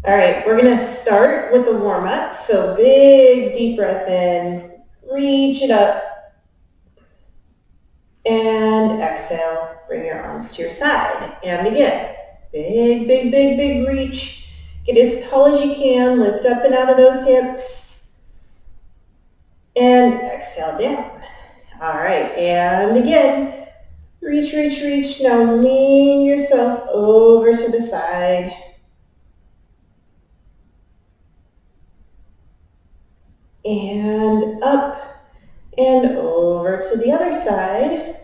All right, we're gonna start with a warm up. So big, deep breath in, reach it up, and exhale, bring your arms to your side. And again, big, big, big, big reach. Get as tall as you can, lift up and out of those hips, and exhale down. All right, and again, reach, reach, reach. Now lean yourself over to the side. And up and over to the other side.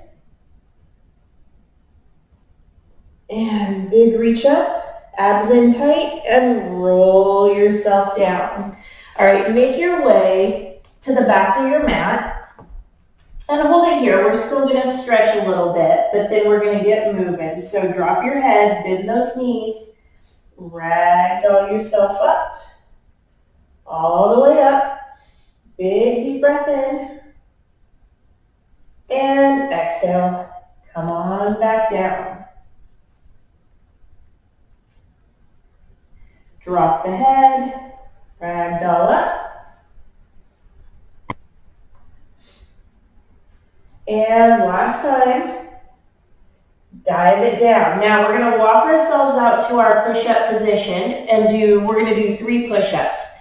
And big reach up, abs in tight, and roll yourself down. All right, make your way to the back of your mat. And hold it here. We're still going to stretch a little bit, but then we're going to get moving. So drop your head, bend those knees, ragdoll yourself up, all the way up. Big deep breath in, and exhale. Come on back down. Drop the head, ragdoll up. And last time, dive it down. Now we're going to walk ourselves out to our push-up position and we're going to do 3 push-ups.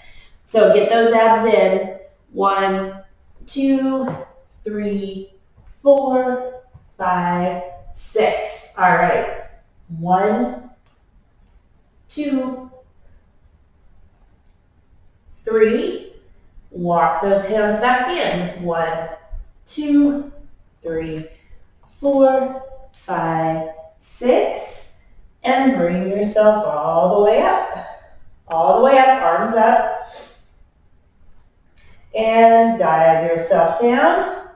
So get those abs in. 1, 2, 3, 4, 5, 6. All right. 1, 2, 3. Walk those hands back in. 1, 2, 3, 4, 5, 6. And bring yourself all the way up. All the way up, arms up. And dive yourself down.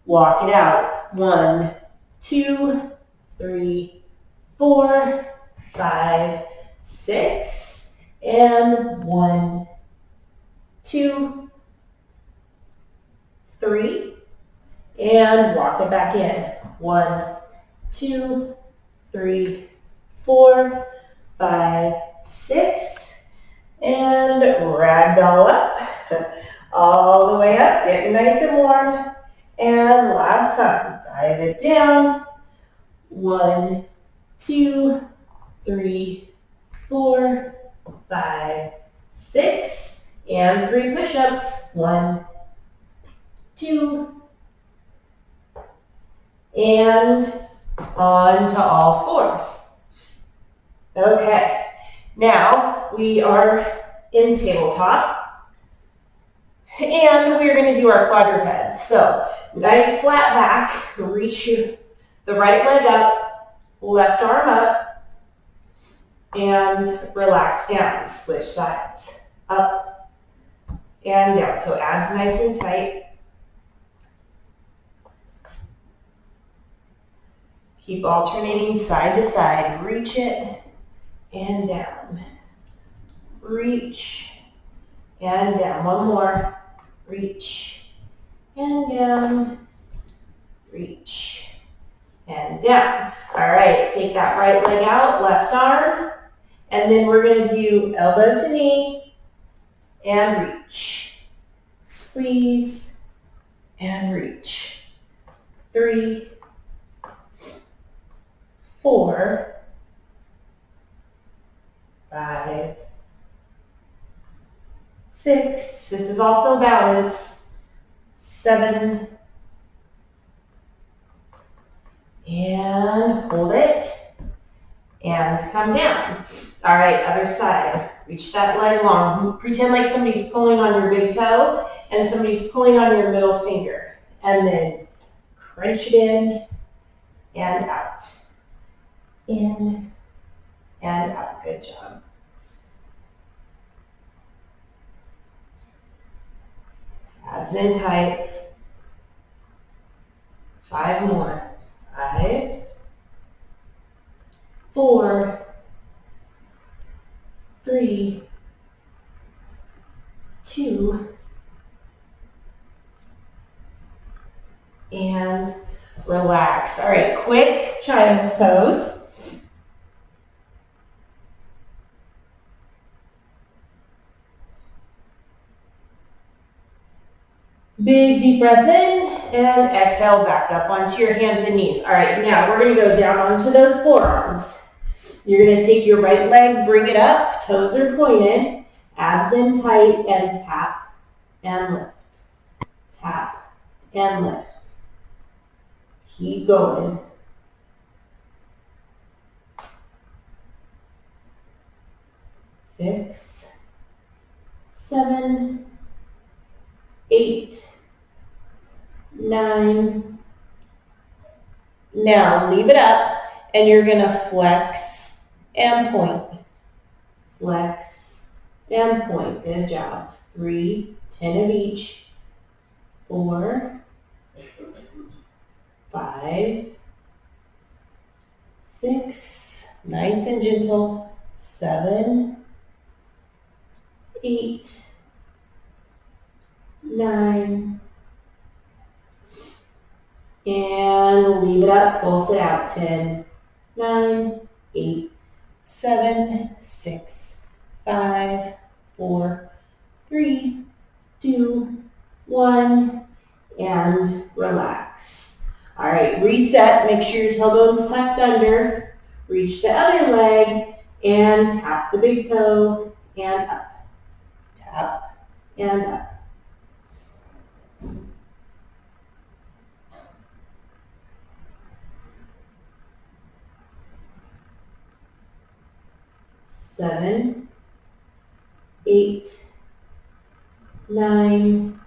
Walk it out. 1, 2, 3, 4, 5, 6. And 1, 2, 3. And walk it back in. 1, 2, 3, 4, 5, 6. And ragdoll up. All the way up, getting nice and warm. And last time, dive it down. 1, 2, 3, 4, 5, 6. And 3 push-ups. 1, 2, and on to all 4s. Okay, now we are in tabletop. And we're going to do our quadrupeds. So nice flat back, reach the right leg up, left arm up, and relax down. Switch sides, up and down. So abs nice and tight. Keep alternating side to side. Reach it and down. Reach and down. One more. Reach and down. Reach and down. All right, take that right leg out, left arm, and then we're going to do elbow to knee and reach. Squeeze and reach. 3, 4, 5, 6. This is also balance. 7. And hold it. And come down. All right, other side. Reach that leg long. Pretend like somebody's pulling on your big toe and somebody's pulling on your middle finger. And then crunch it in and out. In and out. Good job. Abs in tight. 5 more. 5, 4, 3, 2, and relax. All right, quick child's pose. Big deep breath in and exhale back up onto your hands and knees. All right, now we're going to go down onto those forearms. You're going to take your right leg, bring it up, toes are pointed, abs in tight, and tap and lift. Tap and lift. Keep going. 6, 7, 8, 9. Now leave it up and you're going to flex and point. Flex and point. Good job. 3, 10 of each. 4, 5, 6, nice and gentle. 7, 8, 9, and leave it up, pulse it out. 10, 9, 8, 7, 6, 5, 4, 3, 2, 1, and relax. All right, reset, make sure your tailbone's tucked under, reach the other leg, and tap the big toe, and up. Tap, and up. Seven, 8, 9,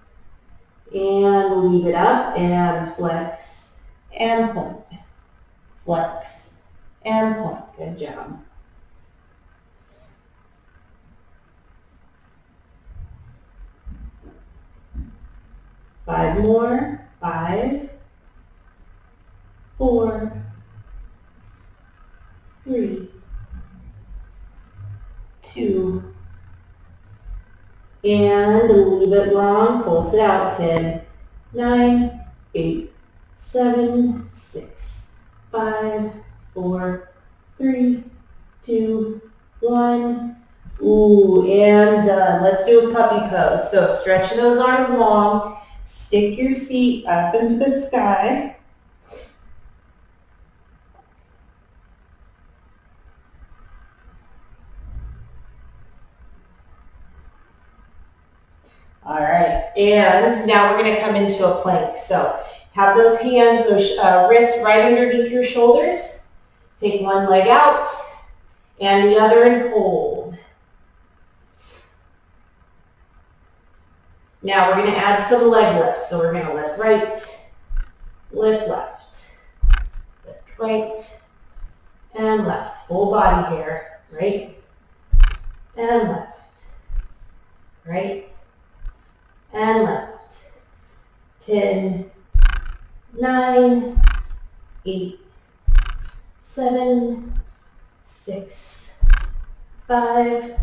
and leave it up and flex and point. Flex and point. Good job. Five more. 5, 4, 3, 2, and leave it long. Pulse it out. 10, 9, 8, 7, 6, 5, 4, 3, 2, 1. Ooh, and done. Let's do a puppy pose. So stretch those arms long. Stick your seat up into the sky. All right, and now we're going to come into a plank. So have those hands, those wrists right underneath your shoulders. Take one leg out and the other and hold. Now we're going to add some leg lifts. So we're going to lift right, lift left, lift right, and left. Full body here, right, and left, right, and left. 10, 9, 8, 7, 6, 5,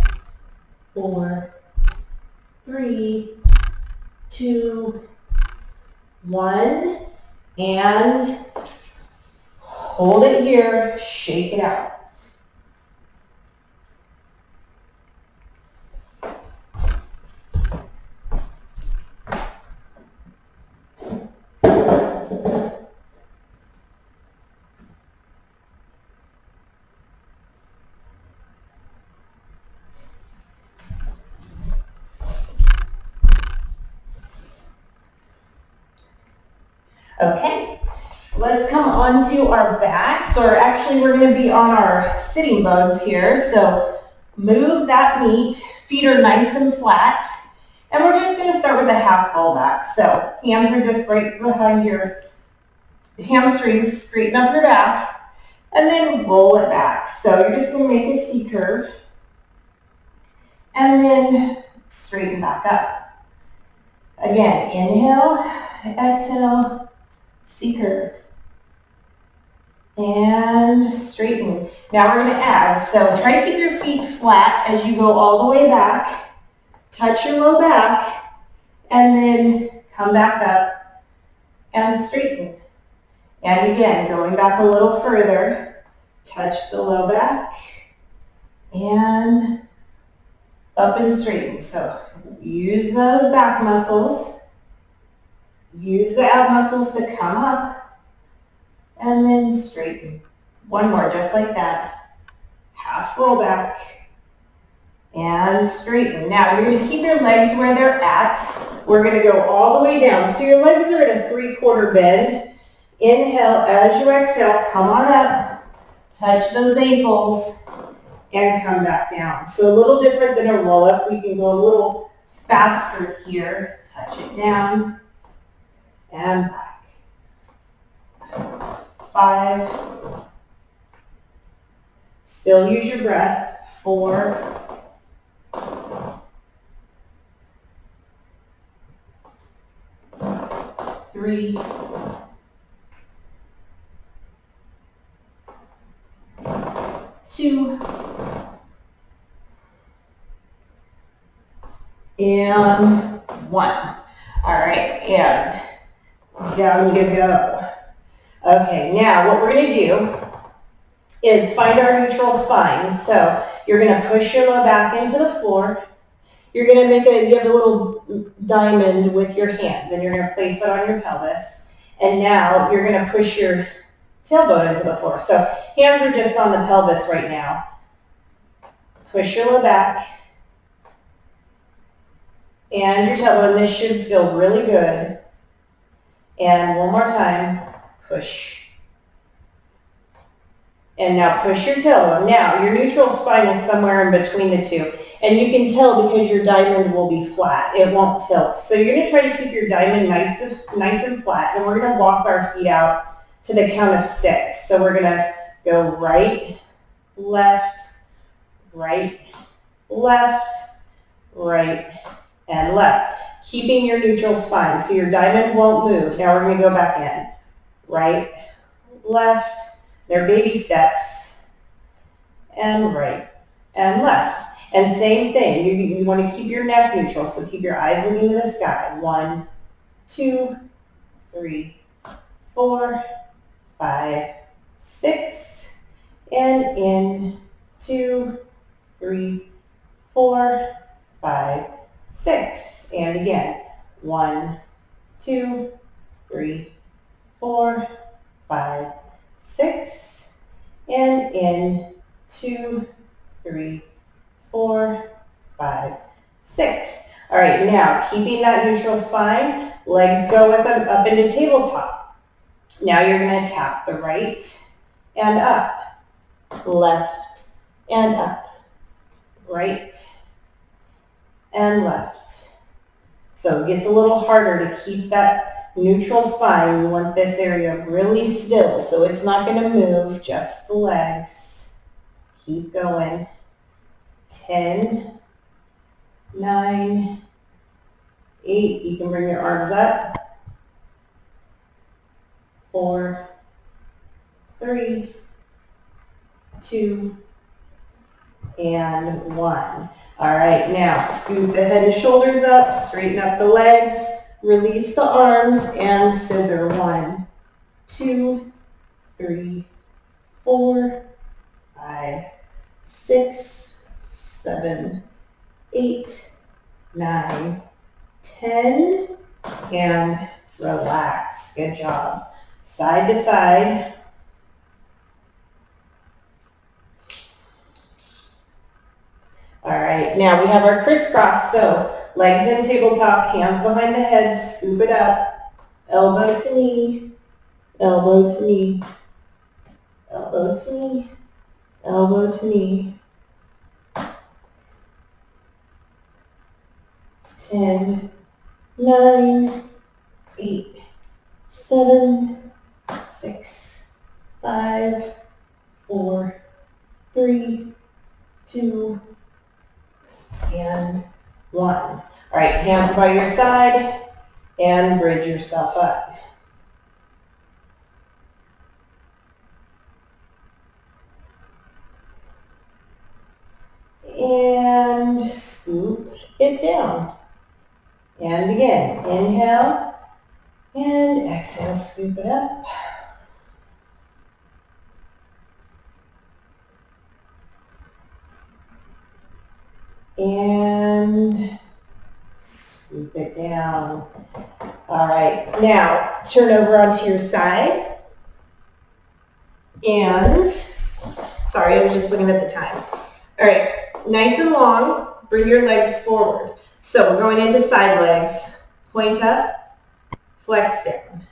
4, 3, 2, 1, and hold it here, shake it out. Okay, let's come onto our backs, or actually we're going to be on our sitting bones here. So move that meat, feet are nice and flat, and we're just going to start with a half ball back. So hands are just right behind your hamstrings, straighten up your back, and then roll it back. So you're just going to make a C curve, and then straighten back up. Again, inhale, exhale, C curve, and straighten. Now we're going to add, so try to keep your feet flat as you go all the way back, touch your low back, and then come back up and straighten. And again, going back a little further, touch the low back, and up and straighten. So use those back muscles. Use the ab muscles to come up and then straighten. One more, just like that. Half roll back and straighten. Now you're gonna keep your legs where they're at. We're gonna go all the way down. So your legs are at a 3/4 bend. Inhale, as you exhale, come on up, touch those ankles, and come back down. So a little different than a roll up. We can go a little faster here. Touch it down and back. 5. Still use your breath. 4. 3. 2. And 1. All right, and down you go. Okay, now what we're going to do is find our neutral spine. So you're going to push your low back into the floor. You're going to you have a little diamond with your hands, and you're going to place it on your pelvis. And now you're going to push your tailbone into the floor. So hands are just on the pelvis right now. Push your low back and your tailbone. This should feel really good. And one more time, push. And now push your tailbone. Now your neutral spine is somewhere in between the two. And you can tell because your diamond will be flat. It won't tilt. So you're going to try to keep your diamond nice and flat. And we're going to walk our feet out to the count of 6. So we're going to go right, left, right, left, right, and left. Keeping your neutral spine. So your diamond won't move. Now we're going to go back in. Right, left. They're baby steps. And right and left. And same thing, you want to keep your neck neutral, so keep your eyes looking to the sky. 1, 2, 3, 4, 5, 6, and in 2, 3, 4, 5, 6. And again, 1, 2, 3, 4, 5, 6, and in 2, 3, 4, 5, 6. All right, now keeping that neutral spine, legs go up into tabletop. Now you're going to tap the right and up, left and up, right and left. So it gets a little harder to keep that neutral spine. You want this area really still, so it's not going to move, just the legs. Keep going. 10, 9, 8. You can bring your arms up. 4, 3, 2, and 1. All right, now scoop the head and shoulders up, straighten up the legs, release the arms, and scissor. 1, 2, 3, 4, 5, 6, 7, 8, 9, 10, and relax. Good job. Side to side. All right, now we have our crisscross. So legs in tabletop, hands behind the head, scoop it up. Elbow to knee, elbow to knee, elbow to knee, elbow to knee. 10, 9, 8, 7, 6, 5, 4, 3, 2, and 1. All right, hands by your side and bridge yourself up. And scoop it down. And again, inhale and exhale, scoop it up. And scoop it down. All right, now turn over onto your side. And, sorry, I was just looking at the time. All right, nice and long, bring your legs forward. So we're going into side legs. Point up, flex down.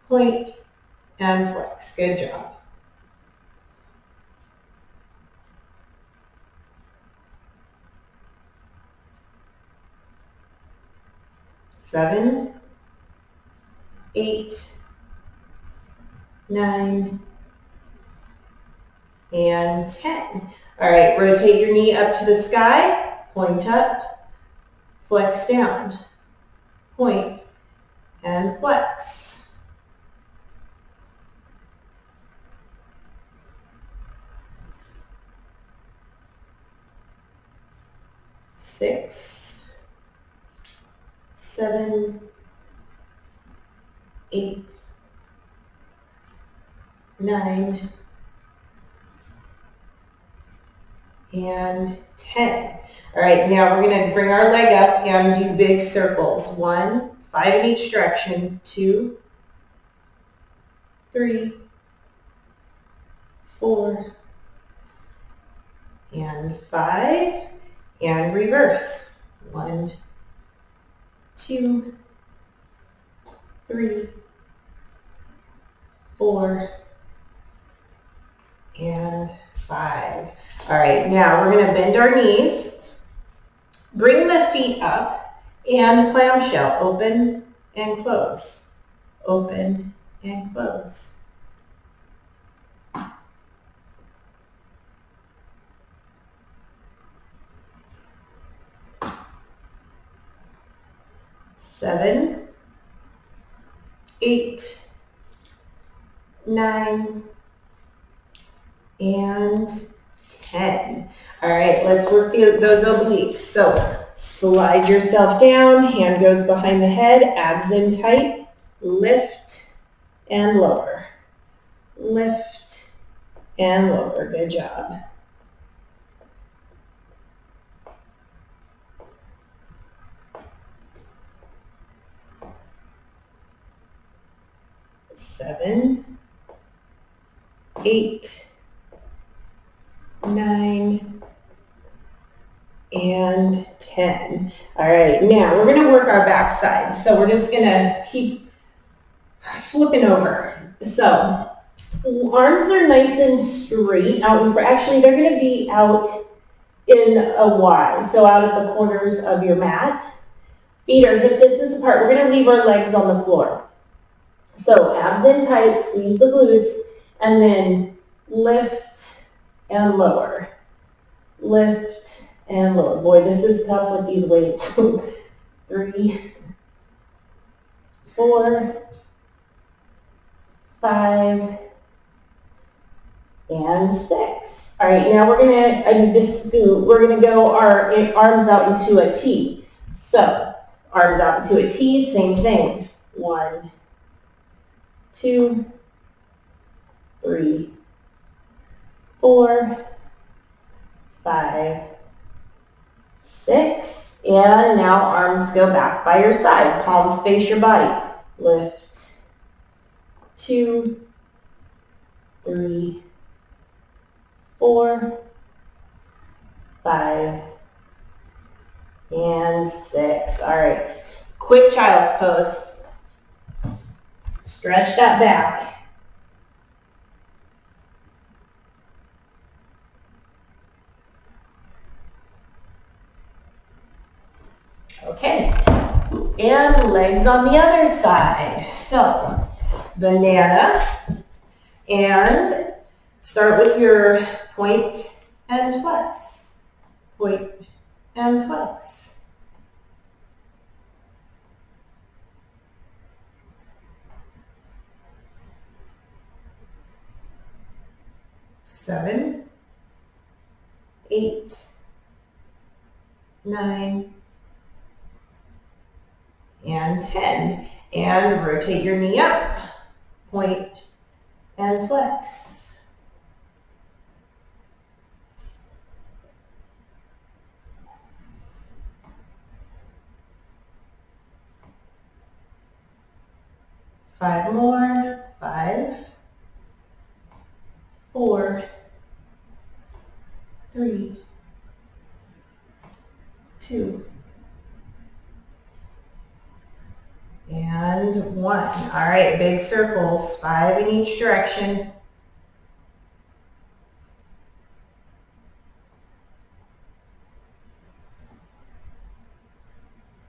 Point and flex. Good job. 7, 8, 9, and 10. All right, rotate your knee up to the sky, point up, flex down, point, and flex. 6, 7, 8, 9, and 10. All right, now we're going to bring our leg up and do big circles. 1, 5 in each direction. 2, 3, 4, and 5. And reverse. 1, 2, 3, 4, and 5. All right, now we're going to bend our knees, bring the feet up, and clamshell, open and close, open and close. 7, 8, 9, and 10. All right, let's work those obliques. So slide yourself down, hand goes behind the head, abs in tight, lift and lower, lift and lower. Good job. 7, 8, 9, and 10. All right, now we're going to work our back side. So we're just going to keep flipping over. So arms are nice and straight out in front. Actually, they're going to be out in a Y, so out at the corners of your mat. Feet are hip distance apart. We're going to leave our legs on the floor. So abs in tight, squeeze the glutes, and then lift and lower. Lift and lower. Boy, this is tough with these weights. 3, 4, 5, and 6. All right, now I need to scoot. We're gonna go our arms out into a T. So arms out into a T, same thing. 1, 2, 3, 4, 5, 6, and now arms go back by your side. Palms face your body. Lift. 2, 3, 4, 5, and 6. All right. Quick child's pose. Stretch that back. Okay. And legs on the other side. So, banana. And start with your point and flex. Point and flex. Seven, 8, 9, and 10. And rotate your knee up. Point and flex. 5 more. 5, 4, 3, 2, and 1. All right, big circles, 5 in each direction.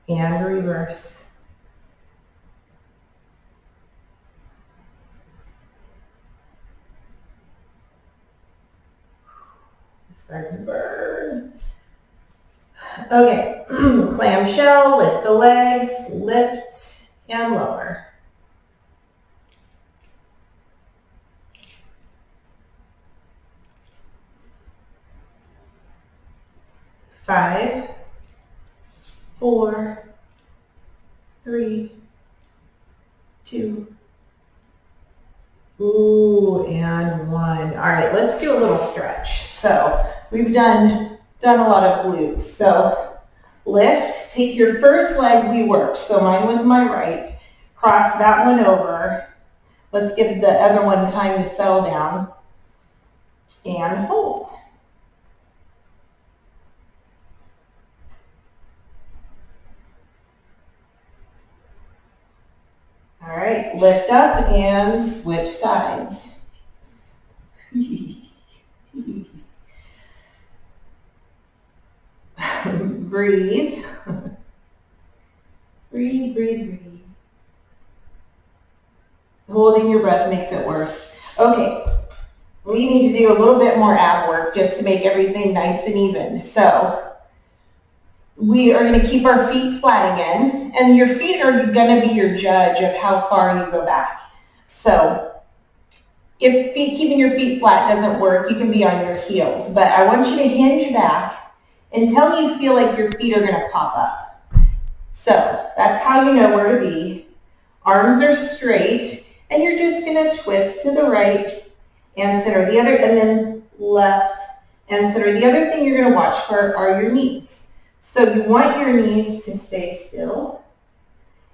And reverse. Starting to burn. Okay, clamshell, lift the legs, lift and lower. 5, 4, 3, 2, ooh, and 1. All right, let's do a little stretch. So we've done a lot of glutes. So lift, take your first leg we worked. So mine was my right. Cross that one over. Let's give the other one time to settle down. And hold. All right, lift up and switch sides. Breathe. Breathe, breathe, breathe. Holding your breath makes it worse. Okay, we need to do a little bit more ab work just to make everything nice and even. So we are going to keep our feet flat again, and your feet are going to be your judge of how far you go back. So if keeping your feet flat doesn't work, you can be on your heels, but I want you to hinge back until you feel like your feet are going to pop up. So that's how you know where to be. Arms are straight, and you're just going to twist to the right and center the other, and then left and center. The other thing you're going to watch for are your knees. So you want your knees to stay still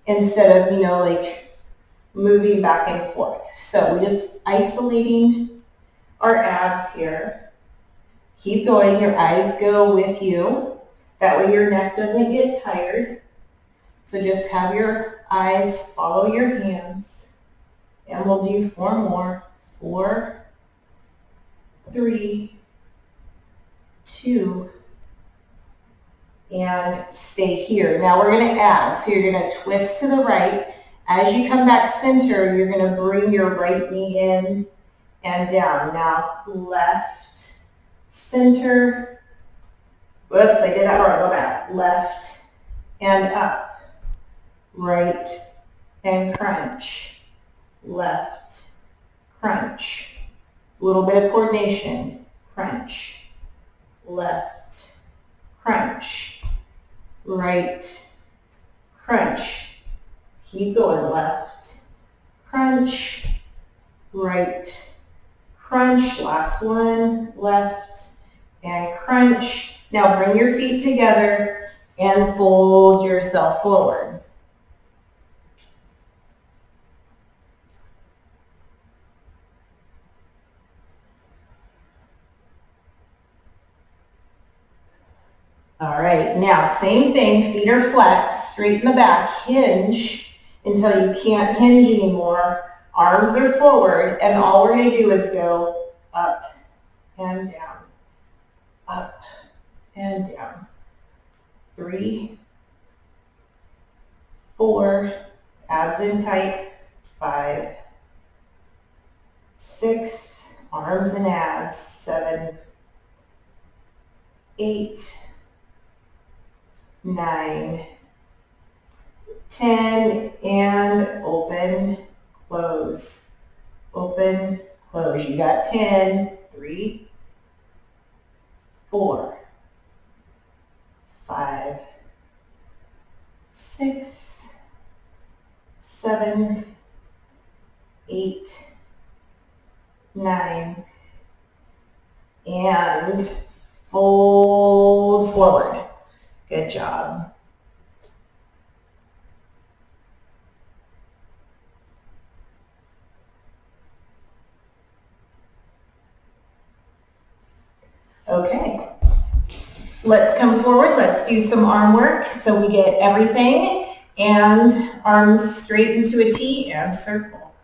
instead of, like moving back and forth. So we're just isolating our abs here. Keep going. Your eyes go with you. That way your neck doesn't get tired. So just have your eyes follow your hands. And we'll do 4 more. 4, 3, 2, and stay here. Now we're going to add. So you're going to twist to the right. As you come back center, you're going to bring your right knee in and down. Now left, center. Whoops, I did that wrong. Go back. Left and up. Right and crunch. Left, crunch. A little bit of coordination. Crunch. Left, crunch. Right, crunch. Keep going. Left, crunch. Right, crunch. Last one. Left and crunch. Now bring your feet together and fold yourself forward. All right, now same thing, feet are flat, straighten the back, hinge until you can't hinge anymore. Arms are forward, and all we're going to do is go up and down, up and down. 3, 4, abs in tight. 5, 6, arms and abs. 7, 8, 9, 10, and open, close, open, close. You got 10, 3, 4, 5, 6, 7, 8, 9, and fold forward. Good job. Okay. Let's come forward. Let's do some arm work so we get everything, and arms straight into a T and circle.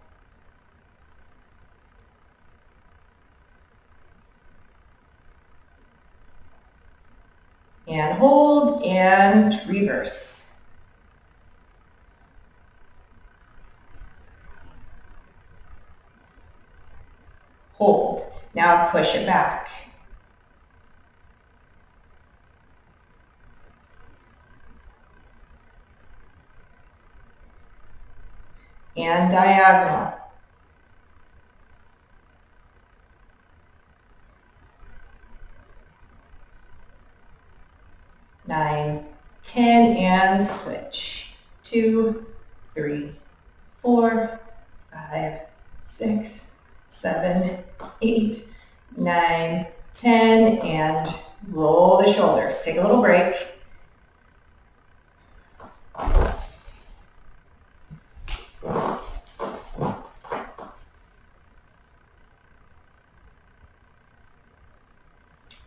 And hold and reverse. Hold. Now push it back. And diagonal. 9, 10, and switch. 2, 3, 4, 5, 6, 7, 8, 9, 10, and roll the shoulders. Take a little break.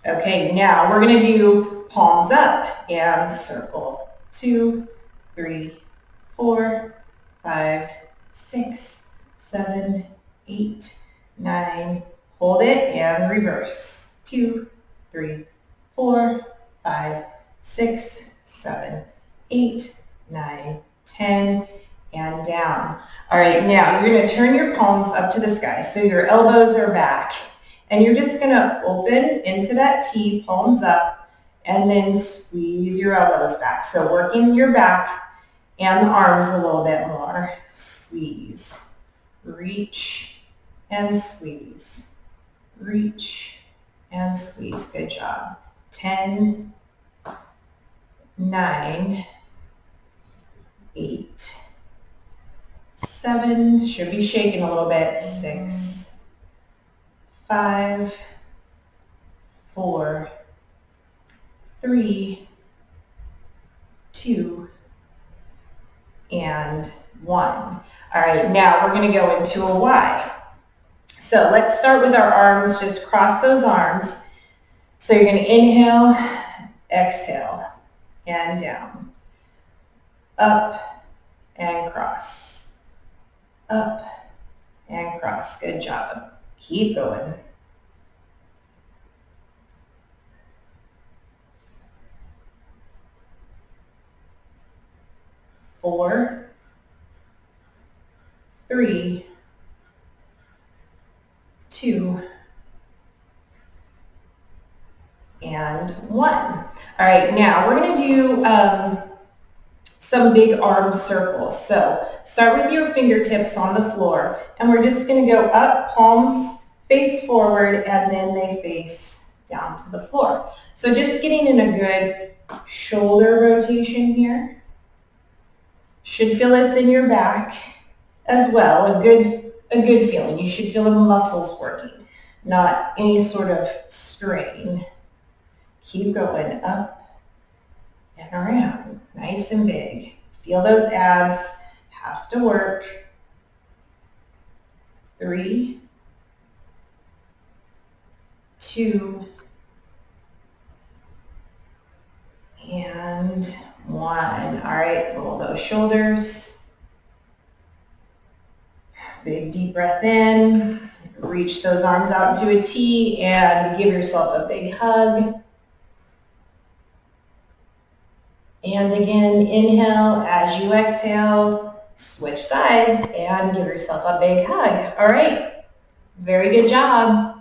Okay, now we're going to do palms up and circle. 2, 3, 4, 5, 6, 7, 8, 9. Hold it and reverse. 2, 3, 4, 5, 6, 7, 8, 9, 10, and down. All right, now you're going to turn your palms up to the sky so your elbows are back. And you're just going to open into that T, palms up, and then squeeze your elbows back. So working your back and the arms a little bit more. Squeeze, reach, and squeeze. Reach, and squeeze. Good job. 10, 9, 8, 7, should be shaking a little bit. 6, 5, 4, 3, 2, and 1. All right, now we're going to go into a Y. So let's start with our arms. Just cross those arms. So you're going to inhale, exhale, and down. Up and cross. Up and cross. Good job. Keep going. 4, 3, 2, and 1. All right, now we're going to do some big arm circles. So start with your fingertips on the floor, and we're just going to go up, palms face forward, and then they face down to the floor. So just getting in a good shoulder rotation here. Should feel this in your back as well, a good feeling. You should feel the muscles working, not any sort of strain. Keep going up and around, nice and big. Feel those abs have to work. 3, 2, and 1. All right, roll those shoulders. Big deep breath in. Reach those arms out into a T and give yourself a big hug. And again, inhale as you exhale, switch sides and give yourself a big hug. All right, very good job.